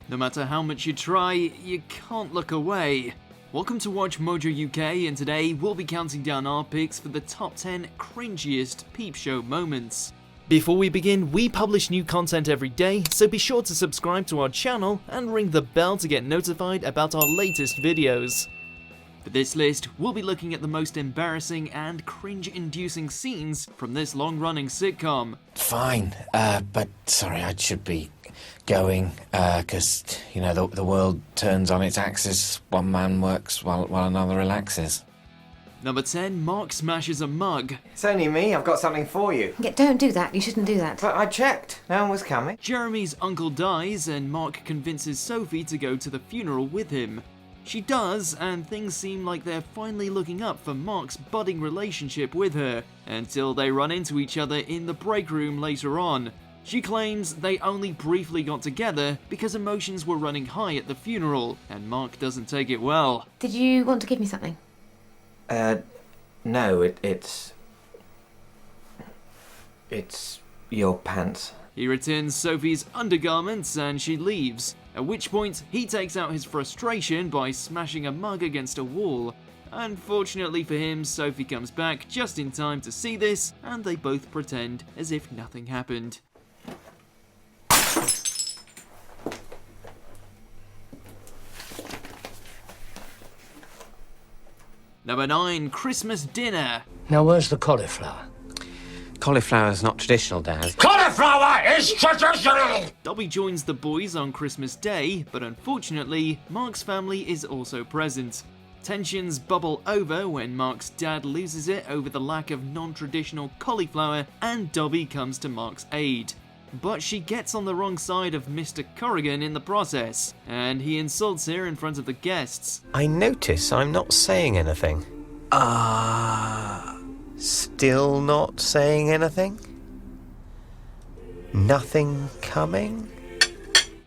No matter how much you try, you can't look away. Welcome to WatchMojo UK, and today we'll be counting down our picks for the top 10 cringiest Peep Show moments. Before we begin, we publish new content every day, so be sure to subscribe to our channel and ring the bell to get notified about our latest videos. For this list, we'll be looking at the most embarrassing and cringe-inducing scenes from this long-running sitcom. Fine, but sorry, I should be going, because, you know, the world turns on its axis, one man works while another relaxes. Number 10, Mark smashes a mug. It's only me, I've got something for you. Yeah, don't do that, you shouldn't do that. But I checked, no one was coming. Jeremy's uncle dies and Mark convinces Sophie to go to the funeral with him. She does, and things seem like they're finally looking up for Mark's budding relationship with her, until they run into each other in the break room later on. She claims they only briefly got together because emotions were running high at the funeral, and Mark doesn't take it well. Did you want to give me something? No, it's your pants. He returns Sophie's undergarments and she leaves, at which point he takes out his frustration by smashing a mug against a wall. Unfortunately for him, Sophie comes back just in time to see this, and they both pretend as if nothing happened. Number 9, Christmas dinner. Now where's the cauliflower? Cauliflower's not traditional, Dad. Cauliflower is traditional! Dobby joins the boys on Christmas Day, but unfortunately, Mark's family is also present. Tensions bubble over when Mark's dad loses it over the lack of non-traditional cauliflower, and Dobby comes to Mark's aid. But she gets on the wrong side of Mr. Corrigan in the process, and he insults her in front of the guests. I notice I'm not saying anything. Still not saying anything? Nothing coming?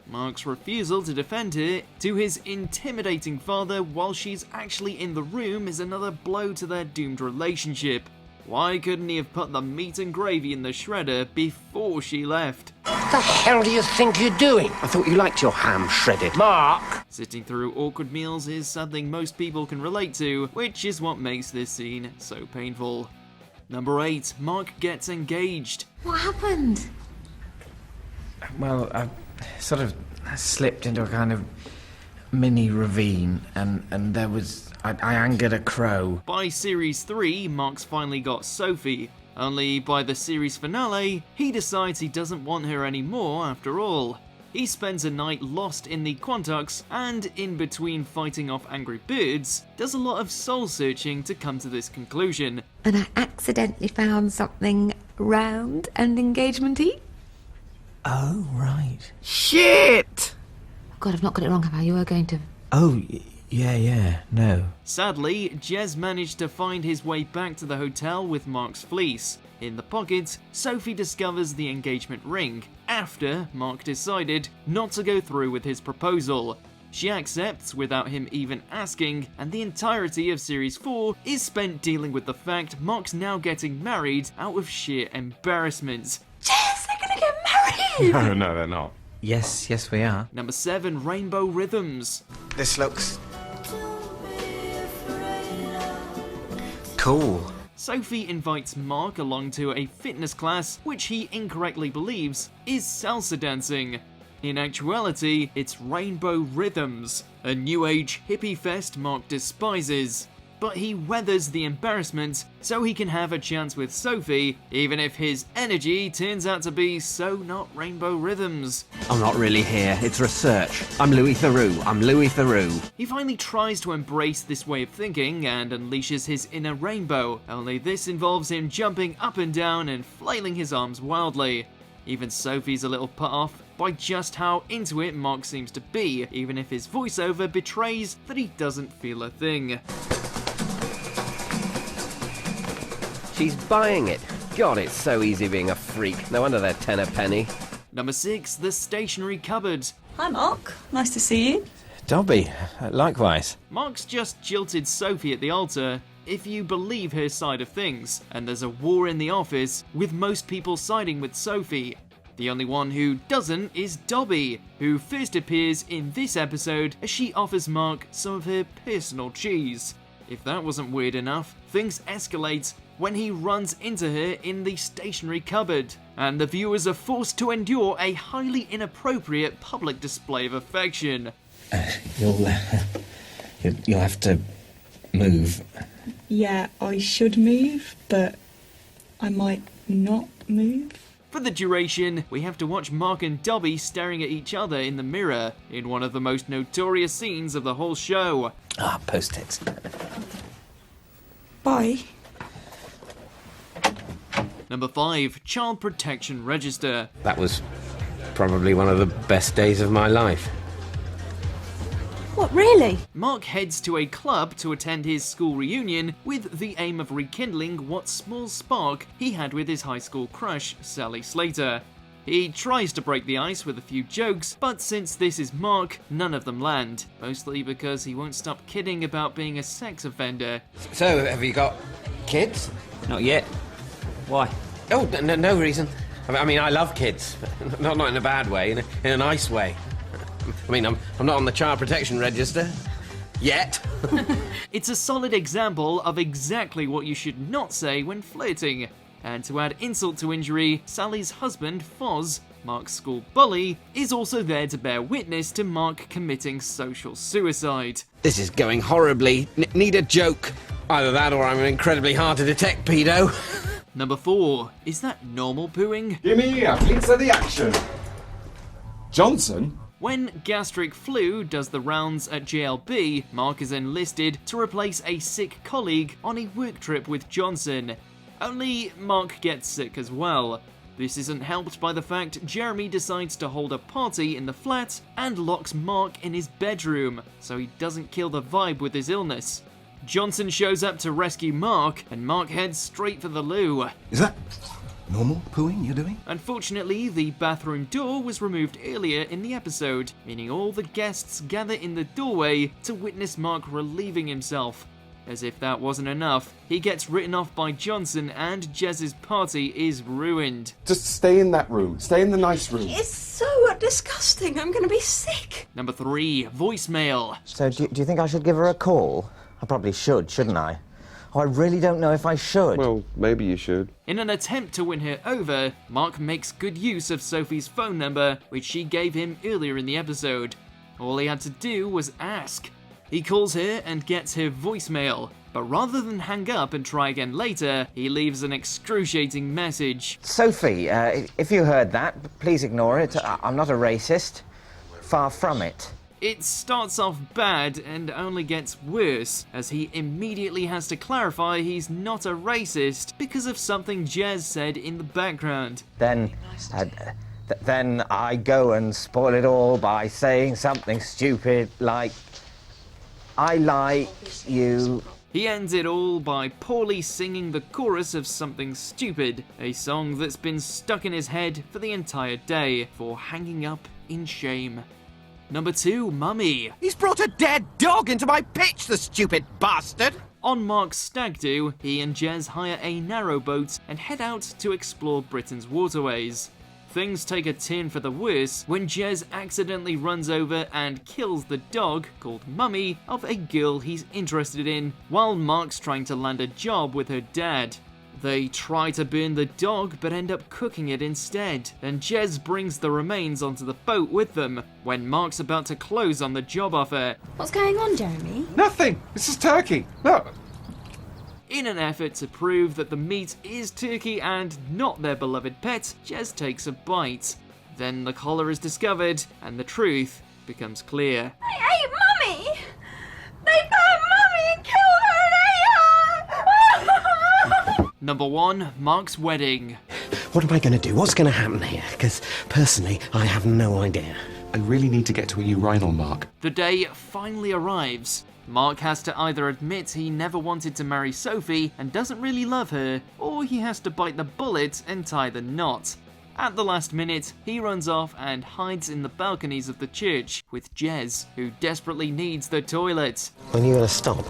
Mark's refusal to defend her to his intimidating father while she's actually in the room is another blow to their doomed relationship. Why couldn't he have put the meat and gravy in the shredder before she left? What the hell do you think you're doing? I thought you liked your ham shredded. Mark! Sitting through awkward meals is something most people can relate to, which is what makes this scene so painful. Number 8, Mark gets engaged. What happened? Well, I sort of slipped into a kind of mini ravine, and there was... I angered a crow. By series 3, Mark's finally got Sophie. Only by the series finale, he decides he doesn't want her anymore after all. He spends a night lost in the Quantux, and in between fighting off angry birds, does a lot of soul searching to come to this conclusion. And I accidentally found something round and engagement-y. Oh, right. Shit! God, I've not got it wrong, have I? You were going to... Oh, yeah, no. Sadly, Jez managed to find his way back to the hotel with Mark's fleece. In the pocket, Sophie discovers the engagement ring, after Mark decided not to go through with his proposal. She accepts without him even asking, and the entirety of Series 4 is spent dealing with the fact Mark's now getting married out of sheer embarrassment. Jess, they're gonna get married! No, they're not. Yes, we are. Number 7, Rainbow Rhythms. This looks... cool. Sophie invites Mark along to a fitness class which he incorrectly believes is salsa dancing. In actuality, it's Rainbow Rhythms, a new age hippie fest Mark despises. But he weathers the embarrassment so he can have a chance with Sophie, even if his energy turns out to be so not Rainbow Rhythms. I'm not really here, it's research. I'm Louis Theroux. He finally tries to embrace this way of thinking and unleashes his inner rainbow, only this involves him jumping up and down and flailing his arms wildly. Even Sophie's a little put off by just how into it Mark seems to be, even if his voiceover betrays that he doesn't feel a thing. She's buying it. God, it's so easy being a freak. No wonder they're 10 a penny. Number 6, the stationery cupboard. Hi Mark, nice to see you. Dobby, likewise. Mark's just jilted Sophie at the altar, if you believe her side of things, and there's a war in the office, with most people siding with Sophie. The only one who doesn't is Dobby, who first appears in this episode as she offers Mark some of her personal cheese. If that wasn't weird enough, things escalate when he runs into her in the stationery cupboard, and the viewers are forced to endure a highly inappropriate public display of affection. You'll have to move. Yeah, I should move, but I might not move. For the duration, we have to watch Mark and Dobby staring at each other in the mirror, in one of the most notorious scenes of the whole show. Ah, post-its. Bye. Number 5, Child Protection Register. That was probably one of the best days of my life. What, really? Mark heads to a club to attend his school reunion with the aim of rekindling what small spark he had with his high school crush, Sally Slater. He tries to break the ice with a few jokes, but since this is Mark, none of them land, mostly because he won't stop kidding about being a sex offender. So, have you got kids? Not yet. Why? Oh, no reason. I mean, I love kids. Not in a bad way, in a nice way. I mean, I'm not on the child protection register. Yet. It's a solid example of exactly what you should not say when flirting. And to add insult to injury, Sally's husband, Foz, Mark's school bully, is also there to bear witness to Mark committing social suicide. This is going horribly. Need a joke. Either that or I'm an incredibly hard to detect pedo. Number 4, is that normal pooing? Give me a piece of the action. Johnson? When gastric flu does the rounds at JLB, Mark is enlisted to replace a sick colleague on a work trip with Johnson. Only Mark gets sick as well. This isn't helped by the fact Jeremy decides to hold a party in the flat and locks Mark in his bedroom, so he doesn't kill the vibe with his illness. Johnson shows up to rescue Mark, and Mark heads straight for the loo. Is that normal pooing you're doing? Unfortunately, the bathroom door was removed earlier in the episode, meaning all the guests gather in the doorway to witness Mark relieving himself. As if that wasn't enough, he gets written off by Johnson and Jez's party is ruined. Just stay in that room. Stay in the nice room. It's so disgusting. I'm going to be sick. Number 3, voicemail. So do you think I should give her a call? I probably should, shouldn't I? Oh, I really don't know if I should. Well, maybe you should. In an attempt to win her over, Mark makes good use of Sophie's phone number, which she gave him earlier in the episode. All he had to do was ask. He calls her and gets her voicemail, but rather than hang up and try again later, he leaves an excruciating message. Sophie, if you heard that, please ignore it. I'm not a racist. Far from it. It starts off bad and only gets worse, as he immediately has to clarify he's not a racist because of something Jez said in the background. Then I go and spoil it all by saying something stupid like, I like you. He ends it all by poorly singing the chorus of Something Stupid, a song that's been stuck in his head for the entire day, for hanging up in shame. Number 2, Mummy. He's brought a dead dog into my pitch, the stupid bastard! On Mark's stag do, he and Jez hire a narrowboat and head out to explore Britain's waterways. Things take a turn for the worse when Jez accidentally runs over and kills the dog, called Mummy, of a girl he's interested in, while Mark's trying to land a job with her dad. They try to burn the dog but end up cooking it instead, and Jez brings the remains onto the boat with them when Mark's about to close on the job offer. What's going on, Jeremy? Nothing. This is turkey. Look. In an effort to prove that the meat is turkey and not their beloved pet, Jez takes a bite. Then the collar is discovered, and the truth becomes clear. I ate Mummy! They burned Mummy and killed her and ate her! Number 1, Mark's wedding. What am I going to do? What's going to happen here? Because, personally, I have no idea. I really need to get to a urinal, Mark. The day finally arrives. Mark has to either admit he never wanted to marry Sophie and doesn't really love her, or he has to bite the bullet and tie the knot. At the last minute, he runs off and hides in the balconies of the church with Jez, who desperately needs the toilet. When are you going to stop?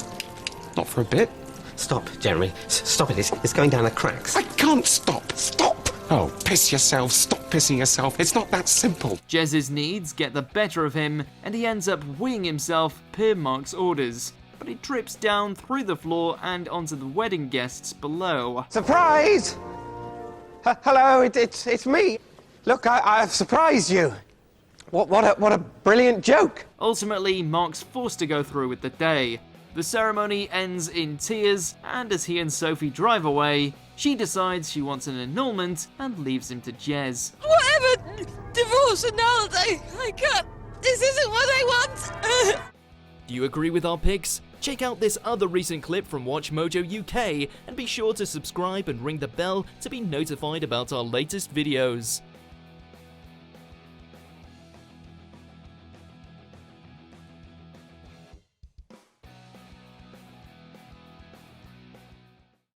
Not for a bit. Stop, Jeremy. Stop it. It's going down the cracks. I can't stop. Stop. Oh, piss yourself, stop pissing yourself, it's not that simple. Jez's needs get the better of him, and he ends up weeing himself per Mark's orders. But he trips down through the floor and onto the wedding guests below. Surprise! Hello, it's me. Look, I've surprised you. What a brilliant joke. Ultimately, Mark's forced to go through with the day. The ceremony ends in tears, and as he and Sophie drive away, she decides she wants an annulment and leaves him to Jez. Whatever! Divorce annulled! I can't... This isn't what I want! Do you agree with our picks? Check out this other recent clip from WatchMojo UK and be sure to subscribe and ring the bell to be notified about our latest videos.